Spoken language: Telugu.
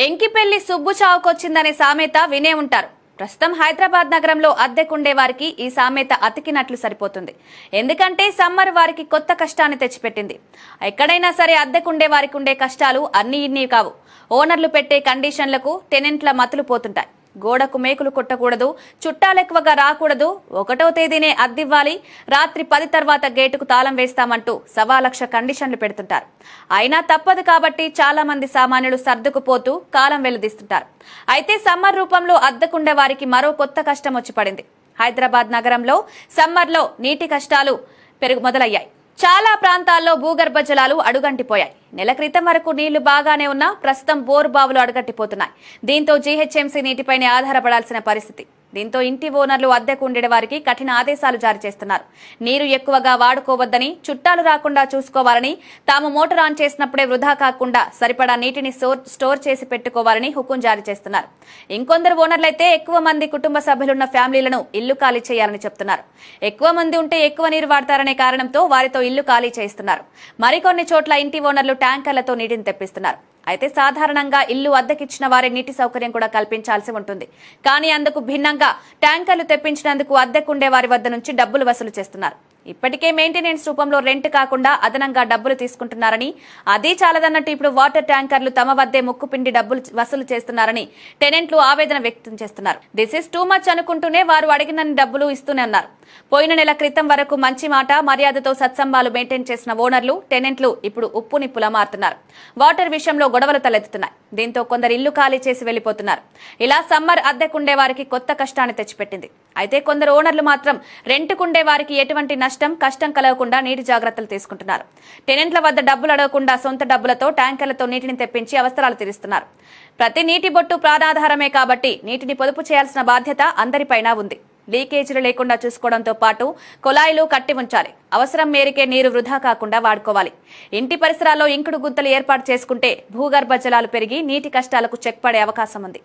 ఎంకిపెల్లి సుబ్బు చావుకొచ్చిందనే సామెత వినే ఉంటారు. ప్రస్తుతం హైదరాబాద్ నగరంలో అద్దెకుండే వారికి ఈ సామెత అతికినట్లు సరిపోతుంది. ఎందుకంటే సమ్మర్ వారికి కొత్త కష్టాన్ని తెచ్చిపెట్టింది. ఎక్కడైనా సరే అద్దెకుండే వారికి ఉండే కష్టాలు అన్ని ఇన్ని కావు. ఓనర్లు పెట్టే కండిషన్లకు టెనెంట్ల మతులు పోతుంటాయి. గోడకు మేకులు కొట్టకూడదు, చుట్టాలెక్కువగా రాకూడదు, 1వ తేదీనే అద్దివ్వాలి, రాత్రి 10 తర్వాత గేటుకు తాళం వేస్తామంటూ 1,00,000 కండిషన్లు పెడుతుంటారు. అయినా తప్పదు కాబట్టి చాలా మంది సామాన్యులు సర్దుకుపోతూ కాలం వెళ్లదీస్తుంటారు. అయితే సమ్మర్ రూపంలో అద్దెకుండే వారికి మరో కొత్త కష్టం వచ్చి పడింది. హైదరాబాద్ నగరంలో సమ్మర్లో నీటి కష్టాలు మొదలయ్యాయి. చాలా ప్రాంతాల్లో భూగర్భ జలాలు అడుగంటిపోయాయి. నెల క్రితం వరకు నీళ్లు బాగానే ఉన్నా ప్రస్తుతం బోరు బావులు అడుగట్టిపోతున్నాయి. దీంతో జీహెచ్ఎంసీ నీటిపైనే ఆధారపడాల్సిన పరిస్థితి. దీంతో ఇంటి ఓనర్లు అద్దెకు ఉండే వారికి కఠిన ఆదేశాలు జారీ చేస్తున్నారు. నీరు ఎక్కువగా వాడుకోవద్దని, చుట్టాలు రాకుండా చూసుకోవాలని, తాము మోటార్ ఆన్ చేసినప్పుడే వృధా కాకుండా సరిపడా నీటిని స్టోర్ చేసి పెట్టుకోవాలని హుకుం జారీ చేస్తున్నారు. ఇంకొందరు ఓనర్లైతే ఎక్కువ మంది కుటుంబ సభ్యులున్న ఫ్యామిలీలను ఇల్లు ఖాళీ చేయాలని చెప్తున్నారు. ఎక్కువ మంది ఉంటే ఎక్కువ నీరు వాడతారనే కారణంతో వారితో ఇల్లు ఖాళీ చేయిస్తున్నారు. మరికొన్ని చోట్ల ఇంటి ఓనర్లు ట్యాంకర్లతో నీటిని తెప్పిస్తున్నారు. అయితే సాధారణంగా ఇల్లు అద్దెకిచ్చిన వారి నీటి సౌకర్యం కూడా కల్పించాల్సి ఉంటుంది. కానీ అందుకు భిన్నంగా ట్యాంకర్లు తెప్పించినందుకు అద్దెకుండే వారి వద్ద నుంచి డబ్బులు వసూలు చేస్తున్నారు. ఇప్పటికే మెయింటెనెన్స్ రూపంలో రెంట్ కాకుండా అదనంగా డబ్బులు తీసుకుంటున్నారని, అదే చాలదన్నట్టు ఇప్పుడు వాటర్ ట్యాంకర్లు తమ వద్దే ముక్కుపిండి డబ్బులు వసూలు చేస్తున్నారని టెనెంట్లు ఆవేదన వ్యక్తం చేస్తున్నారు. దిస్ ఇస్ టూ మచ్ అనుకుంటూనే వారు అడిగినన్ని డబ్బులు ఇస్తూనే ఉన్నారు. పోయిన నెల క్రితం వరకు మంచి మాట మర్యాదతో సత్సంబాలు మెయింటైన్ చేసిన ఓనర్లు, టెనెంట్లు ఇప్పుడు ఉప్పు నిప్పులా మారుతున్నారు. వాటర్ విషయంలో గొడవలు తలెత్తుతున్నాయి. దీంతో కొందరు ఇల్లు ఖాళీ చేసి వెళ్లిపోతున్నారు. ఇలా సమ్మర్ అద్దెకుండే వారికి కొత్త కష్టాన్ని తెచ్చిపెట్టింది. అయితే కొందరు ఓనర్లు మాత్రం రెంట్కుండే వారికి ఎటువంటి కష్టం కలగకుండా నీటి జాగ్రత్తలు తీసుకుంటున్నారు. టెనెంట్ల వద్ద డబ్బులు అడగకుండా సొంత డబ్బులతో ట్యాంకర్లతో నీటిని తెప్పించి అవసరాలు తీరుస్తున్నారు. ప్రతి నీటి బొట్టు ప్రాణాధారమే కాబట్టి నీటిని పొదుపు చేయాల్సిన బాధ్యత అందరిపైన ఉంది. లీకేజీలు లేకుండా చూసుకోవడంతో పాటు కొలాయిలు కట్టి ఉంచాలి. అవసరం మేరకే నీరు వృధా కాకుండా వాడుకోవాలి. ఇంటి పరిసరాల్లో ఇంకుడు గుంతలు ఏర్పాటు చేసుకుంటే భూగర్భ జలాలు పెరిగి నీటి కష్టాలకు చెక్ పడే అవకాశం ఉంది.